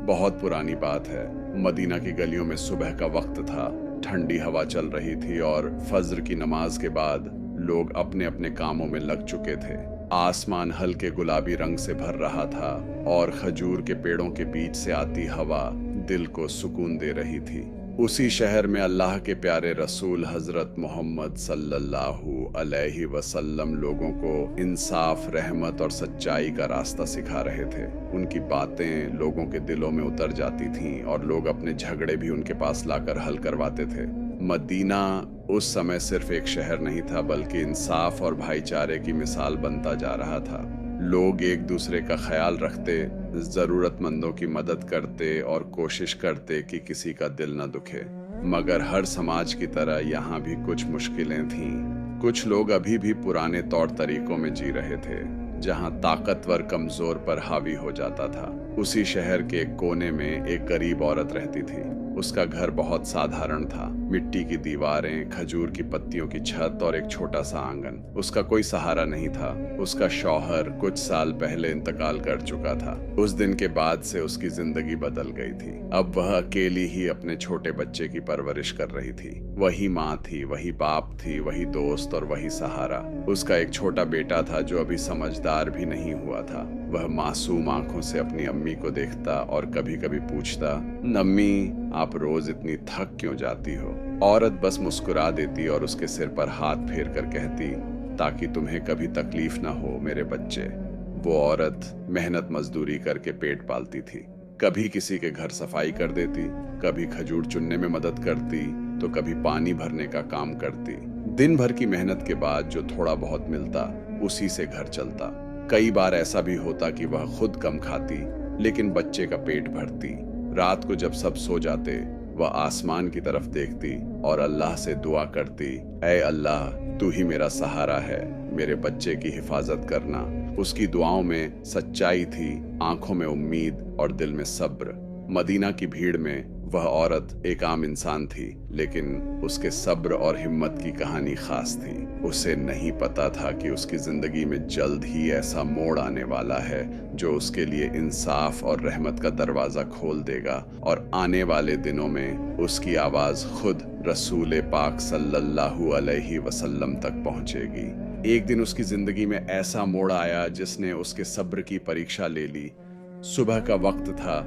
बहुत पुरानी बात है। मदीना की गलियों में सुबह का वक्त था। ठंडी हवा चल रही थी और फज्र की नमाज के बाद लोग अपने अपने कामों में लग चुके थे। आसमान हल्के गुलाबी रंग से भर रहा था और खजूर के पेड़ों के बीच से आती हवा दिल को सुकून दे रही थी। उसी शहर में अल्लाह के प्यारे रसूल हजरत मोहम्मद सल्लल्लाहु अलैहि वसल्लम लोगों को इंसाफ, रहमत और सच्चाई का रास्ता सिखा रहे थे। उनकी बातें लोगों के दिलों में उतर जाती थीं और लोग अपने झगड़े भी उनके पास लाकर हल करवाते थे। मदीना उस समय सिर्फ एक शहर नहीं था, बल्कि इंसाफ और भाईचारे की मिसाल बनता जा रहा था। लोग एक दूसरे का ख्याल रखते, जरूरतमंदों की मदद करते और कोशिश करते कि किसी का दिल न दुखे। मगर हर समाज की तरह यहाँ भी कुछ मुश्किलें थीं। कुछ लोग अभी भी पुराने तौर तरीकों में जी रहे थे, जहाँ ताकतवर कमजोर पर हावी हो जाता था। उसी शहर के एक कोने में एक गरीब औरत रहती थी। उसका घर बहुत साधारण था। मिट्टी की दीवारें, खजूर की पत्तियों की छत और एक छोटा सा आंगन। उसका कोई सहारा नहीं था। उसका शौहर कुछ साल पहले इंतकाल कर चुका था। उस दिन के बाद से उसकी जिंदगी बदल गई थी। अब वह अकेली ही अपने छोटे बच्चे की परवरिश कर रही थी। वही माँ थी, वही बाप थी, वही दोस्त और वही सहारा। उसका एक छोटा बेटा था जो अभी समझदार भी नहीं हुआ था। वह मासूम आंखों से अपनी अम्मी को देखता और कभी कभी पूछता, नम्मी, आप रोज इतनी थक क्यों जाती हो? औरत बस मुस्कुरा देती और उसके सिर पर हाथ फेर कर कहती, ताकि तुम्हें कभी तकलीफ ना हो मेरे बच्चे। वो औरत मेहनत मजदूरी करके पेट पालती थी। कभी किसी के घर सफाई कर देती, कभी खजूर चुनने में मदद करती, तो कभी पानी भरने का काम करती। दिन भर की मेहनत के बाद जो थोड़ा बहुत मिलता, उसी से घर चलता। कई बार ऐसा भी होता कि वह खुद कम खाती, लेकिन बच्चे का पेट भरती। रात को जब सब सो जाते, वह आसमान की तरफ देखती और अल्लाह से दुआ करती, ऐ अल्लाह, तू ही मेरा सहारा है, मेरे बच्चे की हिफाजत करना। उसकी दुआओं में सच्चाई थी, आंखों में उम्मीद और दिल में सब्र। मदीना की भीड़ में वह औरत एक आम इंसान थी, लेकिन उसके सब्र और हिम्मत की कहानी खास थी। उसे नहीं पता था कि उसकी जिंदगी में जल्द ही ऐसा मोड़ आने वाला है जो उसके लिए इंसाफ और रहमत का दरवाजा खोल देगा, और आने वाले दिनों में उसकी आवाज खुद रसूल पाक सल्लल्लाहु अलैहि वसल्लम तक पहुंचेगी। एक दिन उसकी जिंदगी में ऐसा मोड़ आया जिसने उसके सब्र की परीक्षा ले ली। सुबह का वक्त था,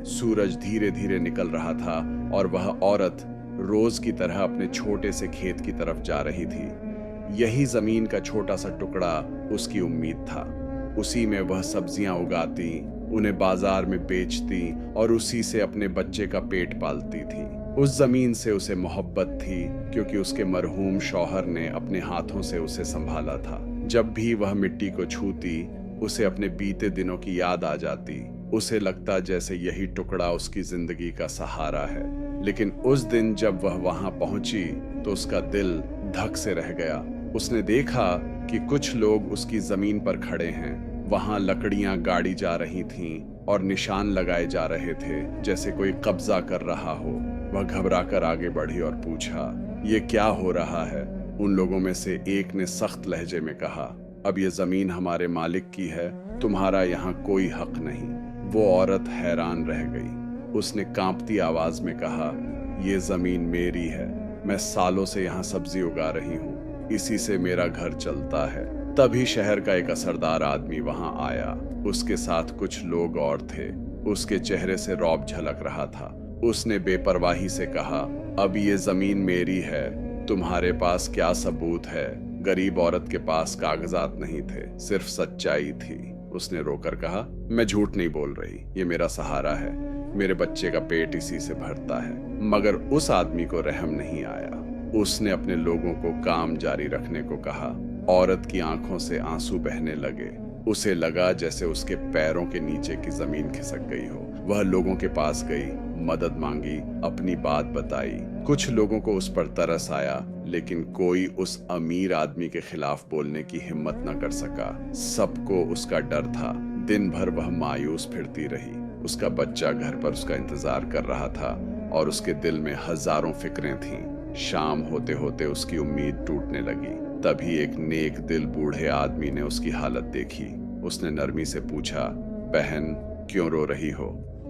सूरज धीरे धीरे निकल रहा था और वह औरत रोज की तरह अपने छोटे से खेत की तरफ जा रही थी। यही जमीन का छोटा सा टुकड़ा उसकी उम्मीद था। उसी में वह सब्जियां उगाती, उन्हें बाजार में बेचती और उसी से अपने बच्चे का पेट पालती थी। उस जमीन से उसे मोहब्बत थी, क्योंकि उसके मरहूम शौहर ने अपने हाथों से उसे संभाला था। जब भी वह मिट्टी को छूती, उसे अपने बीते दिनों की याद आ जाती। उसे लगता जैसे यही टुकड़ा उसकी जिंदगी का सहारा है। लेकिन उस दिन जब वह वहां पहुंची, तो उसका दिल धक से रह गया। उसने देखा कि कुछ लोग उसकी जमीन पर खड़े हैं। वहां लकड़ियां गाड़ी जा रही थीं और निशान लगाए जा रहे थे, जैसे कोई कब्जा कर रहा हो। वह घबराकर आगे बढ़ी और पूछा, ये क्या हो रहा है? उन लोगों में से एक ने सख्त लहजे में कहा, अब ये जमीन हमारे मालिक की है, तुम्हारा यहाँ कोई हक नहीं। वो औरत हैरान रह गई। उसने कांपती आवाज में कहा, ये जमीन मेरी है, मैं सालों से यहाँ सब्जी उगा रही हूँ, इसी से मेरा घर चलता है। तभी शहर का एक असरदार आदमी वहां आया। उसके साथ कुछ लोग और थे। उसके चेहरे से रौब झलक रहा था। उसने बेपरवाही से कहा, अब ये जमीन मेरी है, तुम्हारे पास क्या सबूत है? गरीब औरत के पास कागजात नहीं थे, सिर्फ सच्चाई थी। उसने रोकर कहा, मैं झूठ नहीं बोल रही, ये मेरा सहारा है, मेरे बच्चे का पेट इसी से भरता है। मगर उस आदमी को रहम नहीं आया। उसने अपने लोगों को काम जारी रखने को कहा। औरत की आंखों से आंसू बहने लगे। उसे लगा जैसे उसके पैरों के नीचे की जमीन खिसक गई हो। वह लोगों के पास गई, मदद मांगी, अपनी बात बताई। कुछ लोगों को उस पर तरस आया, लेकिन कोई उस अमीर आदमी के खिलाफ बोलने की हिम्मत न कर सका। सबको उसका डर था। दिन भर वह मायूस फिरती रही। उसका बच्चा घर पर उसका इंतजार कर रहा था और उसके दिल में हजारों फिक्रें थीं। शाम होते होते उसकी उम्मीद टूटने लगी। तभी एक नेक दिल बूढ़े आदमी ने उसकी हालत देखी। उसने नरमी से पूछा, बहन, क्यों रो रही हो?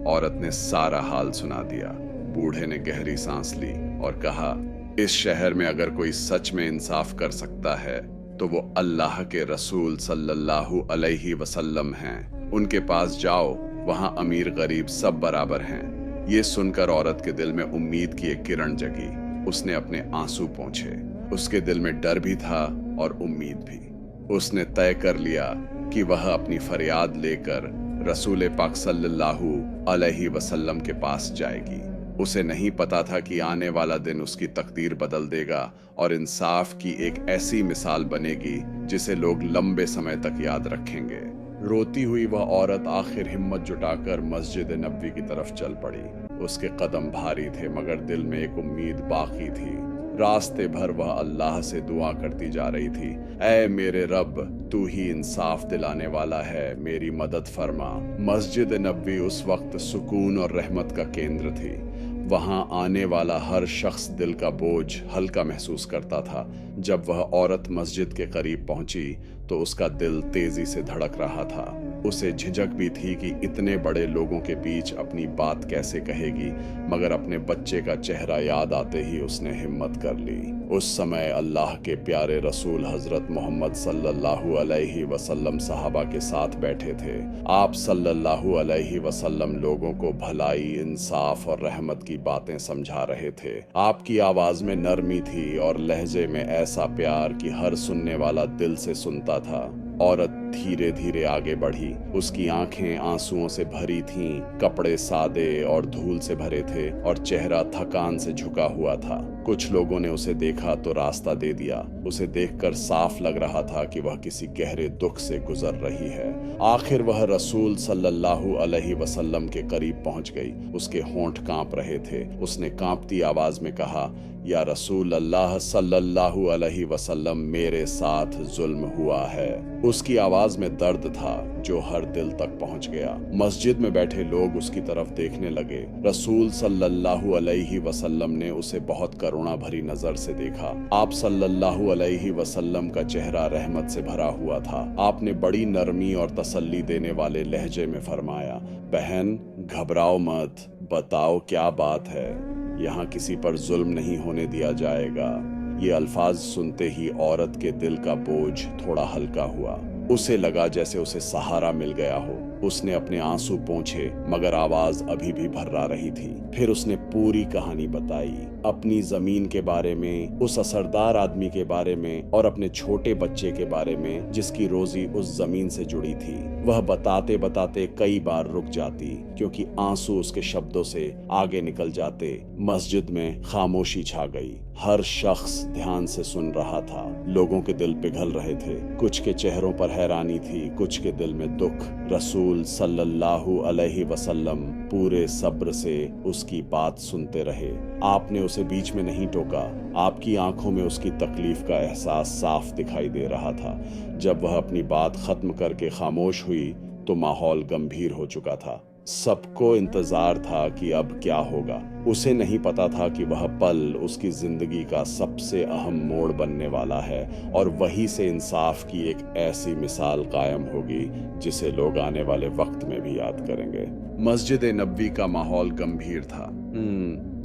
औरत ने सारा हाल सुना दिया। बूढ़े ने गहरी सांस ली और कहा, इस शहर में अगर कोई सच में इंसाफ कर सकता है तो वो अल्लाह के रसूल सल्लल्लाहु अलैहि वसल्लम हैं। उनके पास जाओ, वहां अमीर गरीब सब बराबर हैं। ये सुनकर औरत के दिल में उम्मीद की एक किरण जगी। उसने अपने आंसू पोंछे। उसके दिल में डर भी था और उम्मीद भी। उसने तय कर लिया कि वह अपनी फरियाद लेकर रसूल पाक सल्लल्लाहु अलैहि वसल्लम के पास जाएगी। उसे नहीं पता था कि आने वाला दिन उसकी तकदीर बदल देगा और इंसाफ की एक ऐसी मिसाल बनेगी जिसे लोग लंबे समय तक याद रखेंगे। रोती हुई वह औरत आखिर हिम्मत जुटाकर मस्जिद नबवी की तरफ चल पड़ी। उसके कदम भारी थे मगर दिल में एक उम्मीद बाकी थी। रास्ते भर वह अल्लाह से दुआ करती जा रही थी, ऐ मेरे रब, तू ही इंसाफ दिलाने वाला है, मेरी मदद फरमा। मस्जिद नबवी उस वक्त सुकून और रहमत का केंद्र थी। वहां आने वाला हर शख्स दिल का बोझ हल्का महसूस करता था। जब वह औरत मस्जिद के करीब पहुंची तो उसका दिल तेजी से धड़क रहा था। उसे झिझक भी थी कि इतने बड़े लोगों के बीच अपनी बात कैसे कहेगी, मगर अपने बच्चे का चेहरा याद आते ही उसने हिम्मत कर ली। उस समय अल्लाह के प्यारे रसूल हजरत मोहम्मद सल्लल्लाहु अलैहि वसल्लम सहाबा के साथ बैठे थे। आप सल्लल्लाहु अलैहि वसल्लम लोगों को भलाई, इंसाफ और रहमत की बातें समझा रहे थे। आपकी आवाज में नरमी थी और लहजे में ऐसा प्यार कि हर सुनने वाला दिल से सुनता था। औरत धीरे धीरे आगे बढ़ी। उसकी आंखें आंसुओं से भरी थीं, कपड़े सादे और धूल से भरे थे और चेहरा थकान से झुका हुआ था। कुछ लोगों ने उसे देखा तो रास्ता दे दिया। उसे देखकर साफ लग रहा था कि वह किसी गहरे दुख से गुजर रही है। आखिर वह रसूल सल्लल्लाहु अलैहि वसल्लम के करीब पहुंच गई। उसके होंठ कांप रहे थे। उसने कांपती आवाज में कहा, या रसूल अल्लाह सल्लल्लाहु अलैहि वसल्लम, मेरे साथ जुल्म हुआ है। उसकी आवाज में दर्द था जो हर दिल तक पहुंच गया। मस्जिद में बैठे लोग उसकी तरफ देखने लगे। रसूल सल्लल्लाहु अलैहि वसल्लम ने उसे बहुत करुणा भरी नजर से देखा। आप सल्लल्लाहु अलैहि वसल्लम का चेहरा रहमत से भरा हुआ था। आपने बड़ी नरमी और तसल्ली देने वाले लहजे में फरमाया, बहन घबराओ मत, बताओ क्या बात है, यहाँ किसी पर जुल्म नहीं होने दिया जाएगा। ये अल्फाज सुनते ही औरत के दिल का बोझ थोड़ा हल्का हुआ। उसे लगा जैसे उसे सहारा मिल गया हो। उसने अपने आंसू पोंछे मगर आवाज अभी भी भर्रा रही थी। फिर उसने पूरी कहानी बताई, अपनी जमीन के बारे में, उस असरदार आदमी के बारे में और अपने छोटे बच्चे के बारे में जिसकी रोजी उस जमीन से जुड़ी थी। वह बताते बताते कई बार रुक जाती क्योंकि आंसू उसके शब्दों से आगे निकल जाते। मस्जिद में खामोशी छा गई। हर शख्स ध्यान से सुन रहा था। लोगों के दिल पिघल रहे थे। कुछ के चेहरों पर हैरानी थी, कुछ के दिल में दुख। रसूल सल्लल्लाहु अलैहि वसल्लम पूरे सब्र से उसकी बात सुनते रहे। आपने उसे बीच में नहीं टोका। आपकी आंखों में उसकी तकलीफ का एहसास साफ दिखाई दे रहा था। जब वह अपनी बात खत्म करके खामोश हुई तो माहौल गंभीर हो चुका था। सबको इंतजार था कि अब क्या होगा। उसे नहीं पता था कि वह पल उसकी जिंदगी का सबसे अहम मोड़ बनने वाला है और वहीं से इंसाफ की एक ऐसी मिसाल कायम होगी जिसे लोग आने वाले वक्त में भी याद करेंगे। मस्जिद नबवी का माहौल गंभीर था।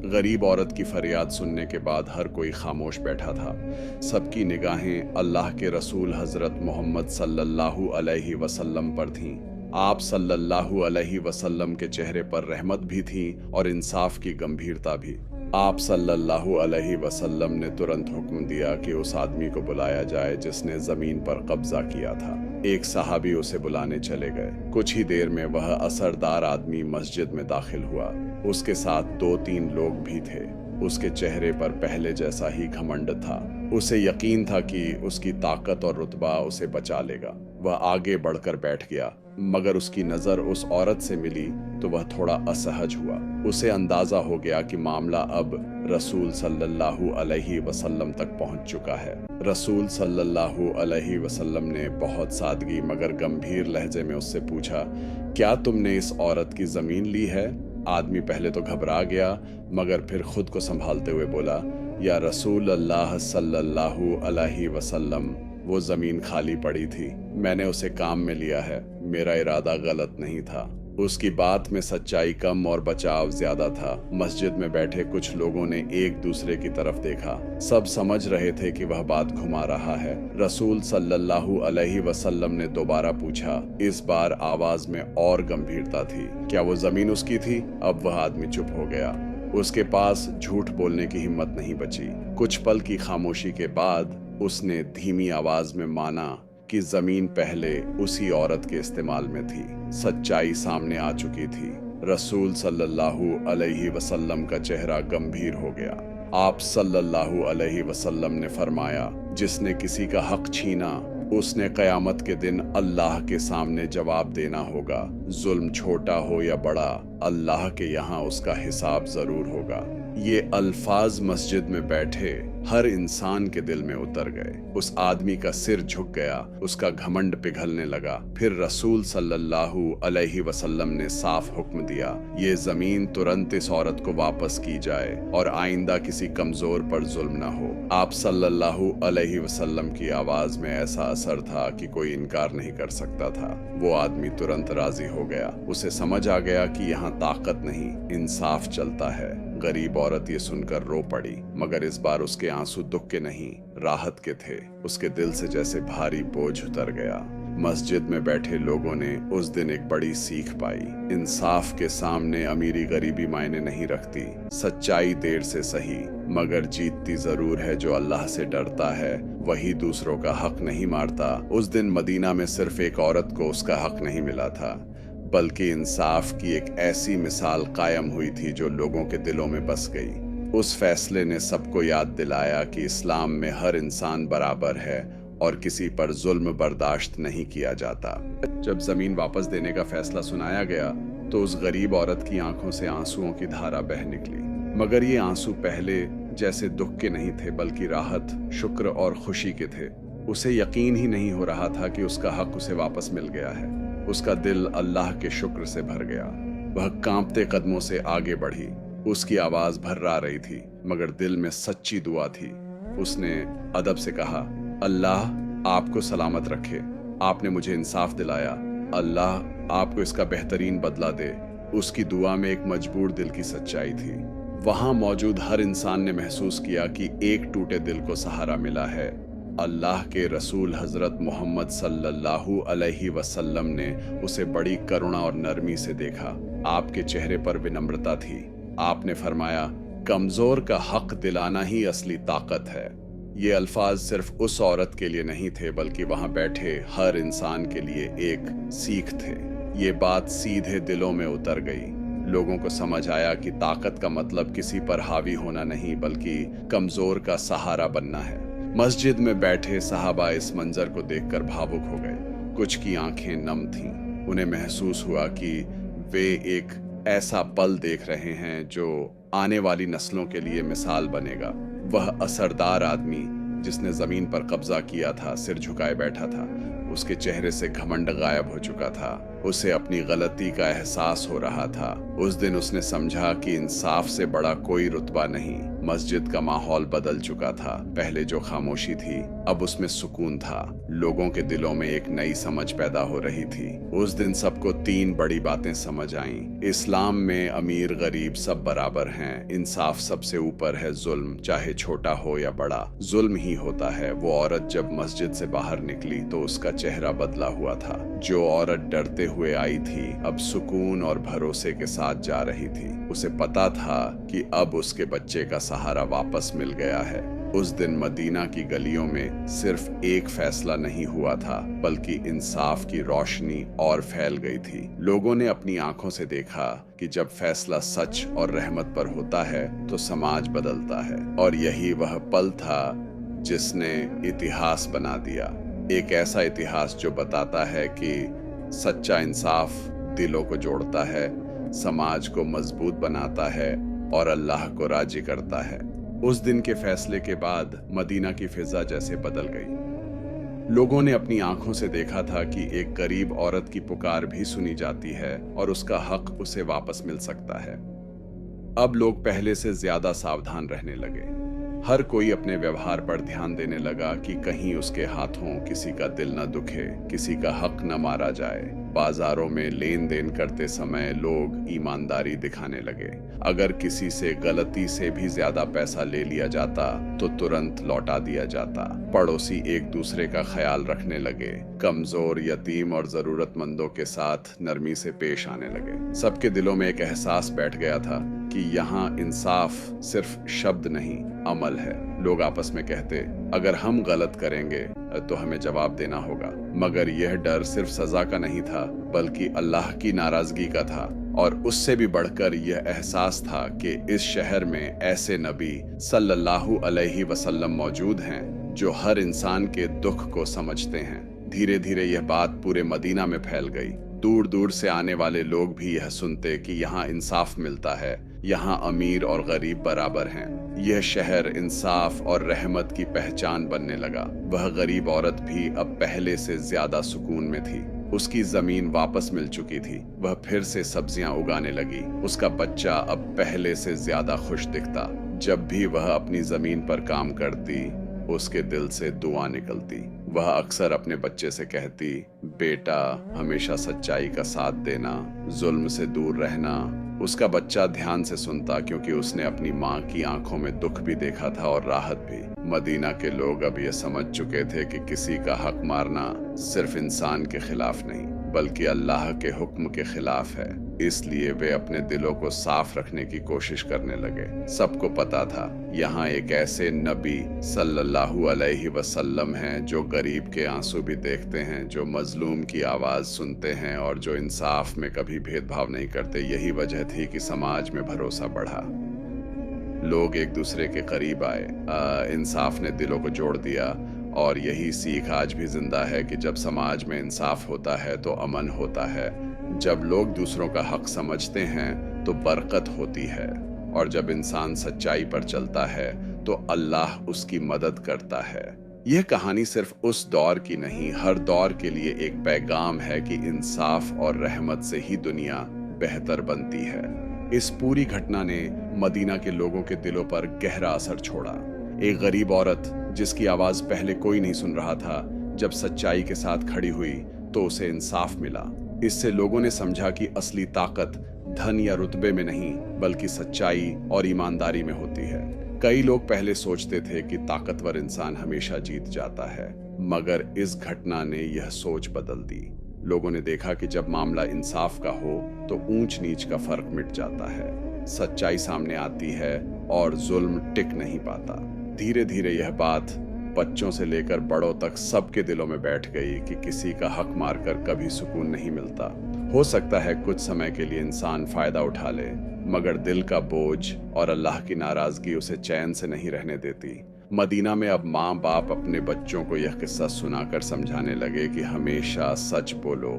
गरीब औरत की फरियाद सुनने के बाद हर कोई खामोश बैठा था। सबकी निगाहें अल्लाह के रसूल हजरत मोहम्मद सल्लल्लाहु अलैहि वसल्लम पर थीं। आप सल्लल्लाहु अलैहि वसल्लम के चेहरे पर रहमत भी थी और इंसाफ की गंभीरता भी। आप सल्लल्लाहु अलैहि वसल्लम ने तुरंत हुक्म दिया कि उस आदमी को बुलाया जाए जिसने जमीन पर कब्जा किया था। एक सहाबी उसे बुलाने चले गए। कुछ ही देर में वह असरदार आदमी मस्जिद में दाखिल हुआ। उसके साथ 2-3 लोग भी थे। उसके चेहरे पर पहले जैसा ही घमंड था। उसे यकीन था कि उसकी ताकत और रुतबा उसे बचा लेगा। वह आगे बढ़कर बैठ गया मगर उसकी नजर उस औरत से मिली तो वह थोड़ा असहज हुआ। उसे अंदाजा हो गया कि मामला अब रसूल सल्लल्लाहु अलैहि वसल्लम तक पहुंच चुका है। रसूल सल्लल्लाहु अलैहि वसल्लम ने बहुत सादगी मगर गंभीर लहजे में उससे पूछा, क्या तुमने इस औरत की जमीन ली है? आदमी पहले तो घबरा गया मगर फिर खुद को संभालते हुए बोला, या रसूल अल्लाह सल्लल्लाहु अलैहि वसल्लम, वो जमीन खाली पड़ी थी, मैंने उसे काम में लिया है, मेरा इरादा गलत नहीं था। उसकी बात में सच्चाई कम और बचाव ज्यादा था। मस्जिद में बैठे कुछ लोगों ने एक दूसरे की तरफ देखा। सब समझ रहे थे कि वह बात घुमा रहा है। रसूल सल्लल्लाहु अलैहि वसल्लम ने दोबारा पूछा। इस बार आवाज में और गंभीरता थी। क्या वो जमीन उसकी थी? अब वह आदमी चुप हो गया। उसके पास झूठ बोलने की हिम्मत नहीं बची। कुछ पल की खामोशी के बाद उसने धीमी आवाज में माना कि जमीन पहले उसी औरत के इस्तेमाल में थी। सच्चाई सामने आ चुकी थी। रसूल सल्लल्लाहु अलैहि वसल्लम का चेहरा गंभीर हो गया। आप सल्लल्लाहु अलैहि वसल्लम ने फरमाया, जिसने किसी का हक छीना उसने कयामत के दिन अल्लाह के सामने जवाब देना होगा। जुल्म छोटा हो या बड़ा, अल्लाह के यहाँ उसका हिसाब जरूर होगा। ये अल्फाज मस्जिद में बैठे हर इंसान के दिल में उतर गए। उस आदमी का सिर झुक गया, उसका घमंड पिघलने लगा। फिर रसूल सल्लल्लाहु अलैहि वसल्लम ने साफ हुक्म दिया, ये जमीन तुरंत इस औरत को वापस की जाए और आइंदा किसी कमजोर पर जुल्म न हो। आप सल्लल्लाहु अलैहि वसल्लम की आवाज में ऐसा असर था कि कोई इनकार नहीं कर सकता था। वो आदमी तुरंत राजी हो गया। उसे समझ आ गया कि यहाँ ताकत नहीं, इंसाफ चलता है। गरीब औरत ये सुनकर रो पड़ी, मगर इस बार उसके आंसू दुख के नहीं, राहत के थे। उसके दिल से जैसे भारी बोझ उतर गया। मस्जिद में बैठे लोगों ने उस दिन एक बड़ी सीख पाई। इंसाफ के सामने अमीरी गरीबी मायने नहीं रखती। सच्चाई देर से सही मगर जीतती जरूर है। जो अल्लाह से डरता है वही दूसरों का हक नहीं मारता। उस दिन मदीना में सिर्फ एक औरत को उसका हक नहीं मिला था, बल्कि इंसाफ की एक ऐसी मिसाल कायम हुई थी जो लोगों के दिलों में बस गई। उस फैसले ने सबको याद दिलाया कि इस्लाम में हर इंसान बराबर है और किसी पर जुल्म बर्दाश्त नहीं किया जाता। जब जमीन वापस देने का फैसला सुनाया गया तो उस गरीब औरत की आंखों से आंसुओं की धारा बह निकली, मगर ये आंसू पहले जैसे दुख के नहीं थे, बल्कि राहत, शुक्र और खुशी के थे। उसे यकीन ही नहीं हो रहा था कि उसका हक उसे वापस मिल गया है। उसका दिल अल्लाह के शुक्र से भर गया। वह कांपते कदमों से आगे बढ़ी। उसकी आवाज भर्रा रही थी, मगर दिल में सच्ची दुआ थी। उसने अदब से कहा, अल्लाह आपको सलामत रखे। आपने मुझे इंसाफ दिलाया। अल्लाह आपको इसका बेहतरीन बदला दे। उसकी दुआ में एक मजबूर दिल की सच्चाई थी। वहां मौजूद हर इंसान ने महसूस किया कि एक टूटे दिल को सहारा मिला है। अल्लाह के रसूल हजरत मोहम्मद सल्लल्लाहु अलैहि वसल्लम ने उसे बड़ी करुणा और नरमी से देखा। आपके चेहरे पर विनम्रता थी। आपने फरमाया, कमजोर का हक दिलाना ही असली ताकत है। ये अल्फाज सिर्फ उस औरत के लिए नहीं थे, बल्कि वहां बैठे हर इंसान के लिए एक सीख थे। ये बात सीधे दिलों में उतर गई। लोगों को समझ आया कि ताकत का मतलब किसी पर हावी होना नहीं, बल्कि कमजोर का सहारा बनना है। मस्जिद में बैठे सहाबा इस मंजर को देखकर भावुक हो गए। कुछ की आंखें नम थीं। उन्हें महसूस हुआ कि वे एक ऐसा पल देख रहे हैं जो आने वाली नस्लों के लिए मिसाल बनेगा। वह असरदार आदमी जिसने जमीन पर कब्जा किया था, सिर झुकाए बैठा था। उसके चेहरे से घमंड गायब हो चुका था। उसे अपनी गलती का एहसास हो रहा था। उस दिन उसने समझा कि इंसाफ से बड़ा कोई रुतबा नहीं। मस्जिद का माहौल बदल चुका था। पहले जो खामोशी थी, अब उसमें सुकून था। लोगों के दिलों में एक नई समझ पैदा हो रही थी। उस दिन सबको 3 बड़ी बातें समझ आईं। इस्लाम में अमीर गरीब सब बराबर हैं। इंसाफ सबसे ऊपर है। जुल्म चाहे छोटा हो या बड़ा, जुल्म ही होता है। वो औरत जब मस्जिद से बाहर निकली तो उसका चेहरा बदला हुआ था। जो औरत डरते हुए आई थी, अब सुकून और भरोसे के साथ जा रही थी। उसे पता था कि अब उसके बच्चे का सहारा वापस मिल गया है। उस दिन मदीना की गलियों में सिर्फ एक फैसला नहीं हुआ था, बल्कि इंसाफ की रोशनी और फैल गई थी। लोगों ने अपनी आंखों से देखा कि जब फैसला सच और रहमत पर होता है तो समाज बदलता है। और यही वह पल था जिसने इतिहास बना दिया। एक ऐसा इतिहास जो बताता है कि सच्चा इंसाफ दिलों को जोड़ता है, समाज को मजबूत बनाता है और अल्लाह को राजी करता है। उस दिन के फैसले के बाद मदीना की फिजा जैसे बदल गई। लोगों ने अपनी आंखों से देखा था कि एक गरीब औरत की पुकार भी सुनी जाती है और उसका हक उसे वापस मिल सकता है। अब लोग पहले से ज्यादा सावधान रहने लगे। हर कोई अपने व्यवहार पर ध्यान देने लगा कि कहीं उसके हाथों किसी का दिल न दुखे, किसी का हक न मारा जाए। बाजारों में लेन देन करते समय लोग ईमानदारी दिखाने लगे। अगर किसी से गलती से भी ज्यादा पैसा ले लिया जाता तो तुरंत लौटा दिया जाता। पड़ोसी एक दूसरे का ख्याल रखने लगे। कमजोर, यतीम और जरूरतमंदों के साथ नरमी से पेश आने लगे। सबके दिलों में एक एहसास बैठ गया था कि यहाँ इंसाफ सिर्फ शब्द नहीं, अमल है। लोग आपस में कहते, अगर हम गलत करेंगे तो हमें जवाब देना होगा। मगर यह डर सिर्फ सजा का नहीं था, बल्कि अल्लाह की नाराजगी का था। और उससे भी बढ़कर यह एहसास था कि इस शहर में ऐसे नबी सल्लल्लाहु अलैहि वसल्लम मौजूद हैं जो हर इंसान के दुख को समझते हैं। धीरे धीरे यह बात पूरे मदीना में फैल गई। दूर दूर से आने वाले लोग भी यह सुनते कि यहाँ इंसाफ मिलता है, यहाँ अमीर और गरीब बराबर हैं। यह शहर इंसाफ और रहमत की पहचान बनने लगा। वह गरीब औरत भी अब पहले से ज्यादा सुकून में थी। उसकी जमीन वापस मिल चुकी थी। वह फिर से सब्जियां उगाने लगी। उसका बच्चा अब पहले से ज्यादा खुश दिखता। जब भी वह अपनी जमीन पर काम करती, उसके दिल से दुआ निकलती। वह अक्सर अपने बच्चे से कहती, बेटा हमेशा सच्चाई का साथ देना, जुल्म से दूर रहना। उसका बच्चा ध्यान से सुनता, क्योंकि उसने अपनी माँ की आंखों में दुख भी देखा था और राहत भी। मदीना के लोग अब ये समझ चुके थे कि किसी का हक मारना सिर्फ इंसान के खिलाफ नहीं, बल्कि अल्लाह के हुक्म के खिलाफ है। इसलिए वे अपने दिलों को साफ रखने की कोशिश करने लगे। सबको पता था यहाँ एक ऐसे नबी सल्लल्लाहु अलैहि वसल्लम हैं जो गरीब के आंसू भी देखते हैं, जो मजलूम की आवाज सुनते हैं और जो इंसाफ में कभी भेदभाव नहीं करते। यही वजह थी कि समाज में भरोसा बढ़ा। लोग एक दूसरे के करीब आए। इंसाफ ने दिलों को जोड़ दिया। और यही सीख आज भी जिंदा है कि जब समाज में इंसाफ होता है तो अमन होता है। जब लोग दूसरों का हक समझते हैं तो बरकत होती है। और जब इंसान सच्चाई पर चलता है तो अल्लाह उसकी मदद करता है। यह कहानी सिर्फ उस दौर की नहीं, हर दौर के लिए एक पैगाम है कि इंसाफ और रहमत से ही दुनिया बेहतर बनती है। इस पूरी घटना ने मदीना के लोगों के दिलों पर गहरा असर छोड़ा। एक गरीब औरत जिसकी आवाज पहले कोई नहीं सुन रहा था, जब सच्चाई के साथ खड़ी हुई तो उसे इंसाफ मिला। इससे लोगों ने समझा कि असली ताकत धन या रुतबे में नहीं, बल्कि सच्चाई और ईमानदारी में होती है। कई लोग पहले सोचते थे कि ताकतवर इंसान हमेशा जीत जाता है, मगर इस घटना ने यह सोच बदल दी। लोगों ने देखा कि जब मामला इंसाफ का हो तो ऊंच नीच का फर्क मिट जाता है, सच्चाई सामने आती है और जुल्म टिक नहीं पाता। धीरे धीरे यह बात बच्चों से लेकर बड़ों तक सबके दिलों में बैठ गई कि किसी का हक मारकर कभी सुकून नहीं मिलता। हो सकता है कुछ समय के लिए इंसान फायदा उठा ले, मगर दिल का बोझ और अल्लाह की नाराजगी उसे चैन से नहीं रहने देती। मदीना में अब माँ बाप अपने बच्चों को यह किस्सा सुनाकर समझाने लगे कि हमेशा सच बोलो,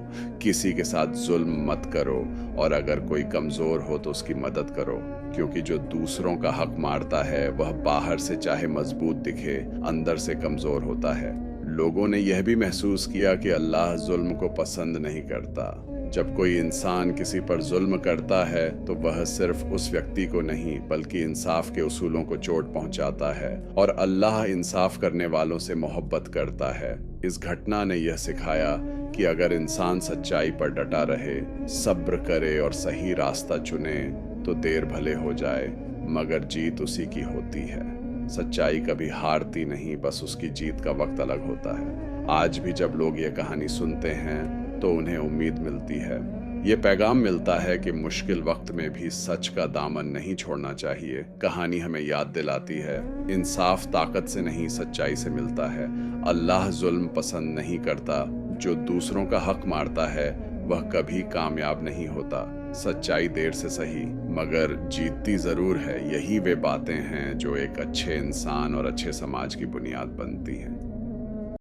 किसी के साथ जुल्म मत करो, और अगर कोई कमजोर हो तो उसकी मदद करो, क्योंकि जो दूसरों का हक मारता है वह बाहर से चाहे मजबूत दिखे, अंदर से कमजोर होता है। लोगों ने यह भी महसूस किया कि अल्लाह जुल्म को पसंद नहीं करता। जब कोई इंसान किसी पर जुल्म करता है तो वह सिर्फ उस व्यक्ति को नहीं, बल्कि इंसाफ के उसूलों को चोट पहुंचाता है। और अल्लाह इंसाफ करने वालों से मोहब्बत करता है। इस घटना ने यह सिखाया कि अगर इंसान सच्चाई पर डटा रहे, सब्र करे और सही रास्ता चुने तो देर भले हो जाए, मगर जीत उसी की होती है। सच्चाई कभी हारती नहीं, बस उसकी जीत का वक्त अलग होता है। आज भी जब लोग ये कहानी सुनते हैं तो उन्हें उम्मीद मिलती है। ये पैगाम मिलता है कि मुश्किल वक्त में भी सच का दामन नहीं छोड़ना चाहिए। कहानी हमें याद दिलाती है, इंसाफ ताकत से नहीं सच्चाई से मिलता है। अल्लाह जुल्म पसंद नहीं करता। जो दूसरों का हक मारता है वह कभी कामयाब नहीं होता। सच्चाई देर से सही मगर जीतती जरूर है। यही वे बातें हैं जो एक अच्छे इंसान और अच्छे समाज की बुनियाद बनती हैं।